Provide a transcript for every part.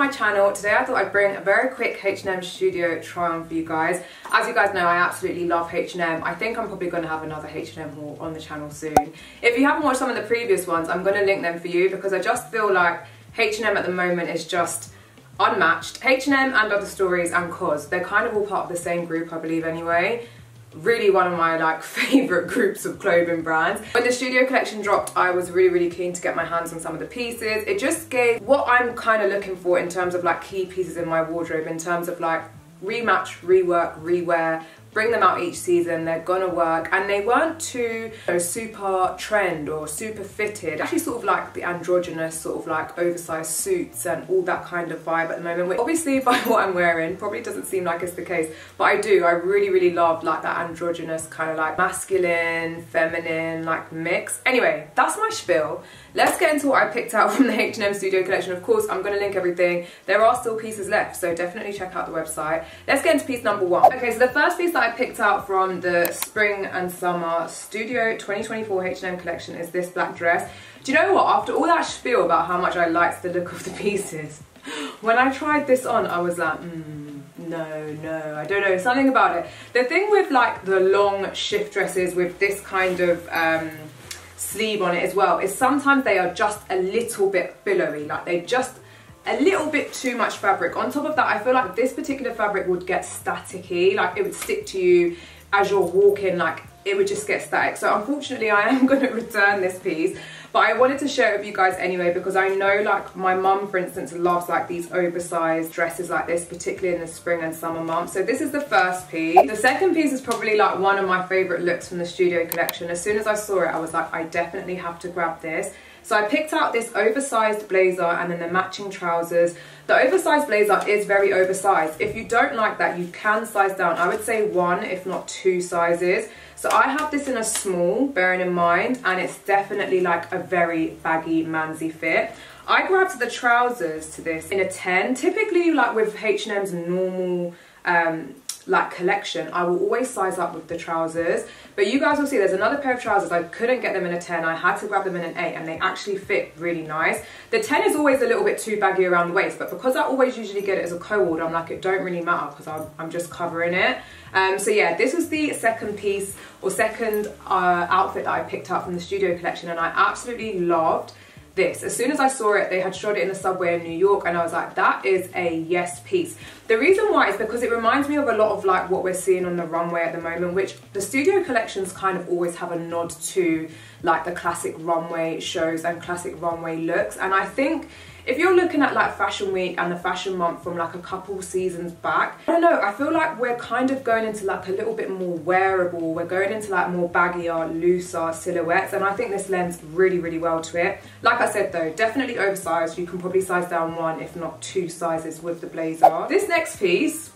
my channel. Today I thought I'd bring a very quick H&M studio try on for you guys. As you guys know, I absolutely love H&M. I think I'm probably going to have another H&M haul on the channel soon. If you haven't watched some of the previous ones, I'm going to link them for you because I just feel like H&M at the moment is just unmatched. H&M and Other Stories and COS, they're kind of all part of the same group, I believe anyway. Really one of my favourite groups of clothing brands. When the studio collection dropped, I was really keen to get my hands on some of the pieces. It just gave what I'm kind of looking for in terms of key pieces in my wardrobe, in terms of rematch, rework, rewear, bring them out each season, they're gonna work, and they weren't too super trend or super fitted. Actually sort of the androgynous sort of oversized suits and all that kind of vibe at the moment, which obviously by what I'm wearing probably doesn't seem like it's the case, but I really love that androgynous kind of masculine, feminine mix. Anyway, that's my spiel. Let's get into what I picked out from the H&M studio collection. Of course, I'm going to link everything. There are still pieces left, so definitely check out the website. Let's get into piece number one. Okay, so the first piece that I picked out from the spring and summer studio 2024 H&M collection is this black dress. Do you know what? After all that spiel about how much I liked the look of the pieces, when I tried this on, I was like, no, I don't know, something about it. The thing with the long shift dresses with this kind of sleeve on it as well is sometimes they are just a little bit billowy, they just a little bit too much fabric. On top of that, I feel like this particular fabric would get staticky, it would stick to you as you're walking, it would just get static. So unfortunately I am going to return this piece, but I wanted to share it with you guys anyway because I know my mum, for instance, loves these oversized dresses like this, particularly in the spring and summer months. So this is the first piece. The second piece is probably one of my favorite looks from the studio collection. As soon as I saw it, I was like, I definitely have to grab this. So I picked out this oversized blazer and then the matching trousers. The oversized blazer is very oversized. If you don't like that, you can size down. I would say 1, if not 2 sizes. So I have this in a small, bearing in mind, and it's definitely a very baggy, mansy fit. I grabbed the trousers to this in a 10. Typically, with H&M's normal collection, I will always size up with the trousers, but you guys will see there's another pair of trousers. I couldn't get them in a 10, I had to grab them in an 8, and they actually fit really nice. The 10 is always a little bit too baggy around the waist, but because I always usually get it as a co-order, I'm like, it don't really matter because I'm just covering it. So yeah, this was the second piece or second outfit that I picked up from the studio collection, and I absolutely loved this. As soon as I saw it, they had shot it in the subway in New York, and I was like, that is a yes piece. The reason why is because it reminds me of a lot of what we're seeing on the runway at the moment, which the studio collections kind of always have a nod to the classic runway shows and classic runway looks. And I think if you're looking at Fashion Week and the Fashion Month from a couple seasons back, I don't know, I feel we're kind of going into a little bit more wearable. We're going into more baggier, looser silhouettes, and I think this lends really well to it. Like I said though, definitely oversized. You can probably size down 1, if not 2 sizes with the blazer. This next piece,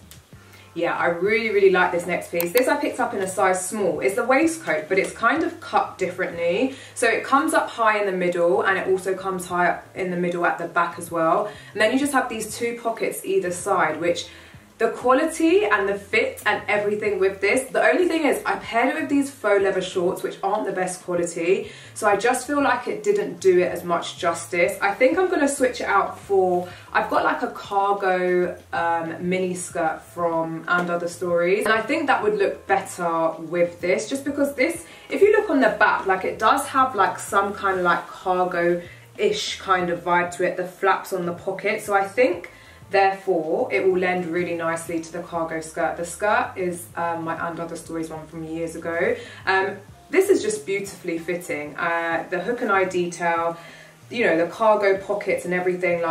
yeah, I really like this next piece. This I picked up in a size small. It's the waistcoat, but it's kind of cut differently. So it comes up high in the middle, and it also comes high up in the middle at the back as well. And then you just have these 2 pockets either side, which the quality and the fit and everything with this, the only thing is I paired it with these faux leather shorts, which aren't the best quality. So I just feel like it didn't do it as much justice. I think I'm going to switch it out for, I've got a cargo mini skirt from And Other Stories, and I think that would look better with this, just because this, if you look on the back, it does have some kind of cargo-ish kind of vibe to it, the flaps on the pocket. So I think therefore it will lend really nicely to the cargo skirt. The skirt is my And Other Stories one from years ago. This is just beautifully fitting. The hook and eye detail, you know, the cargo pockets and everything,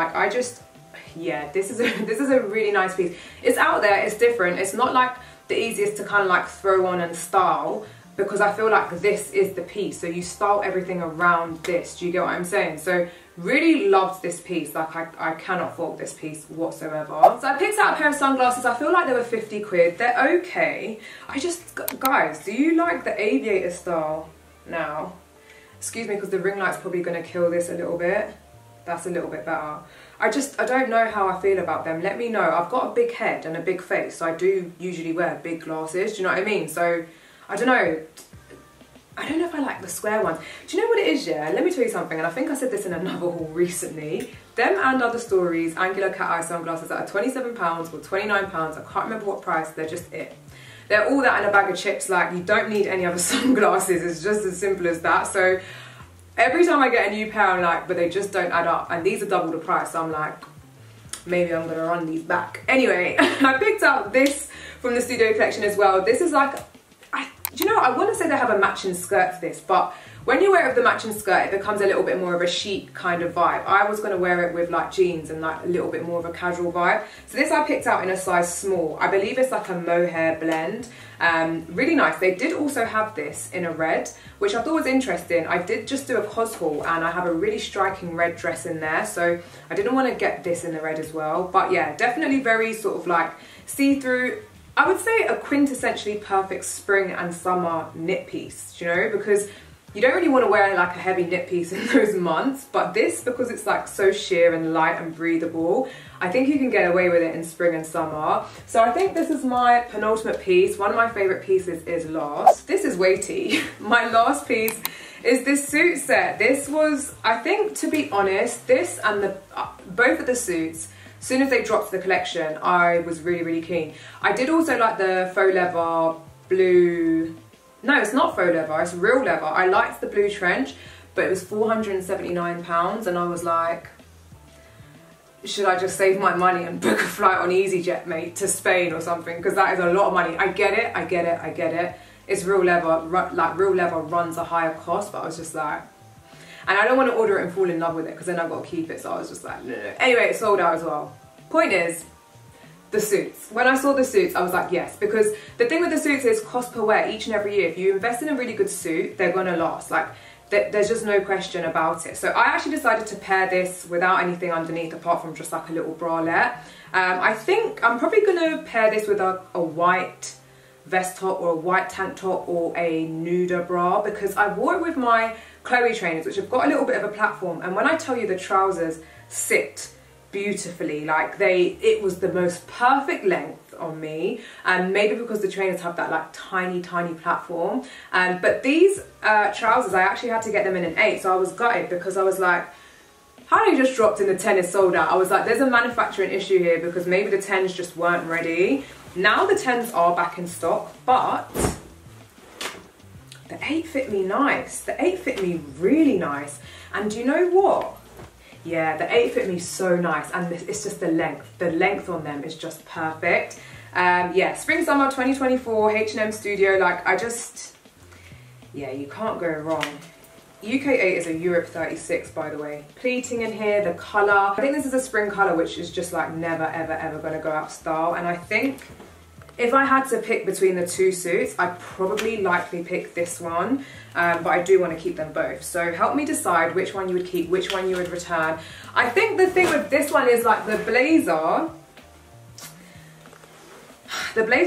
yeah, this is a really nice piece. It's out there, it's different. It's not the easiest to kind of throw on and style, because I feel this is the piece. So you style everything around this. Do you get what I'm saying? So really loved this piece. I cannot fault this piece whatsoever. So I picked out a pair of sunglasses. I feel they were 50 quid. They're okay. Guys, do you like the aviator style now? Excuse me, because the ring light's probably going to kill this a little bit. That's a little bit better. I don't know how I feel about them. Let me know. I've got a big head and a big face, so I do usually wear big glasses. Do you know what I mean? So I don't know. I don't know if I like the square ones. Do you know what it is, yeah? Let me tell you something, and I think I said this in another haul recently. them and Other Stories Angular cat eye sunglasses that are £27 or £29. I can't remember what price, they're just it. They're all that in a bag of chips. Like, you don't need any other sunglasses, it's just as simple as that. So every time I get a new pair, I'm like, but they just don't add up, and these are double the price, so I'm like, maybe I'm gonna run these back. Anyway, I picked up this from the Studio collection as well. This is like, do you know what? I want to say they have a matching skirt to this, but when you wear it with the matching skirt, it becomes a little bit more of a chic kind of vibe. I was going to wear it with like jeans and like a little bit more of a casual vibe. So this I picked out in a size small. I believe it's like a mohair blend. Really nice. They did also have this in a red, which I thought was interesting. I did just do a cos haul and I have a really striking red dress in there, so I didn't want to get this in the red as well. But yeah, definitely very sort of like see-through. I would say a quintessentially perfect spring and summer knit piece, you know, because you don't really want to wear like a heavy knit piece in those months, but this, because it's like so sheer and light and breathable, I think you can get away with it in spring and summer. So I think this is my penultimate piece. One of my favorite pieces is last. This is weighty. My last piece is this suit set. This was, I think, to be honest, this and the both of the suits, as soon as they dropped the collection, I was really, really keen. I did also like the faux leather blue. No, it's not faux leather, it's real leather. I liked the blue trench, but it was £479, and I was like, should I just save my money and book a flight on EasyJet, mate, to Spain or something? Because that is a lot of money. I get it, I get it, I get it. It's real leather, like real leather runs a higher cost, but I was just like, and I don't want to order it and fall in love with it because then I've got to keep it, so I was just like, no. Anyway, it sold out as well. Point is, the suits. When I saw the suits, I was like, yes, because the thing with the suits is cost per wear each and every year. If you invest in a really good suit, they're gonna last. Like, there's just no question about it. So I actually decided to pair this without anything underneath apart from just like a little bralette. I think I'm probably gonna pair this with a white vest top or a white tank top or a nude bra, because I wore it with my Chloe trainers, which have got a little bit of a platform, and when I tell you the trousers sit beautifully, like it was the most perfect length on me, and maybe because the trainers have that like tiny platform, but these trousers, I actually had to get them in an 8, so I was gutted because I was like, how they just dropped in the 10 is sold out. I was like, there's a manufacturing issue here, because maybe the 10s just weren't ready. Now the 10s are back in stock, but the 8 fit me nice. The 8 fit me really nice, and do you know what? Yeah, the 8 fit me so nice, and it's just the length on them is just perfect. Yeah, spring summer 2024 H&M Studio, like yeah, you can't go wrong. UK 8 is a Europe 36, by the way. Pleating in here, the colour, I think this is a spring colour, which is just like never ever going to go out of style. And I think if I had to pick between the two suits, I'd probably likely pick this one, but I do want to keep them both. So help me decide which one you would keep, which one you would return. I think the thing with this one is like the blazer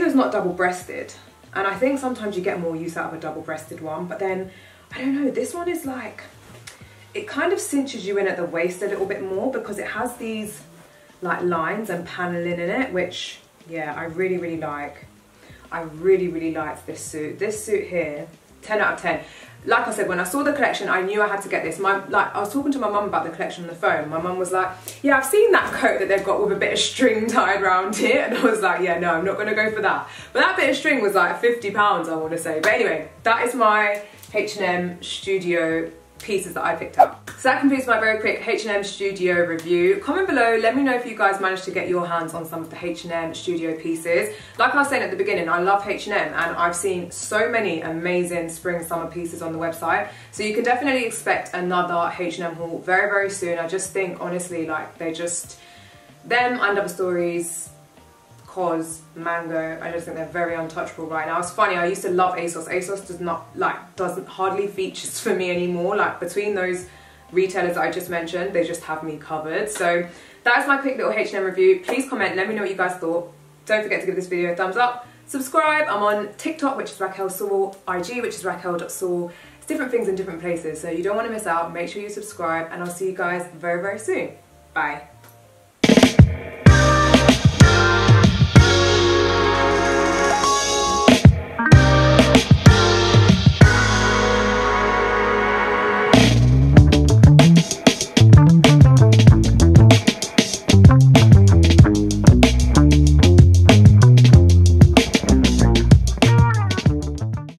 is not double-breasted, and I think sometimes you get more use out of a double-breasted one, but then, I don't know, this one is like, it kind of cinches you in at the waist a little bit more because it has these like lines and paneling in it, which, yeah, I really like. I really liked this suit. This suit here, 10 out of 10. Like I said, when I saw the collection, I knew I had to get this. I was talking to my mum about the collection on the phone. My mum was like, yeah, I've seen that coat that they've got with a bit of string tied around it. And I was like, yeah, no, I'm not going to go for that. But that bit of string was like £50, I want to say. But anyway, that is my H&M Studio pieces that I picked up. So that completes my very quick H&M Studio review. Comment below, let me know if you guys managed to get your hands on some of the H&M Studio pieces. Like I was saying at the beginning, I love H&M, and I've seen so many amazing spring summer pieces on the website, so you can definitely expect another H&M haul very soon. I just think, honestly, like, they just, them and Other Stories, Cos, Mango, I just think they're very untouchable right now. It's funny, I used to love ASOS. ASOS does not, like, doesn't hardly features for me anymore. Like, between those retailers that I just mentioned, they just have me covered. So that is my quick little H&M review. Please comment, let me know what you guys thought. Don't forget to give this video a thumbs up. Subscribe. I'm on TikTok, which is Raquel Sewell, IG, which is Raquel.Sewell. It's different things in different places, so you don't want to miss out. Make sure you subscribe, and I'll see you guys very soon. Bye.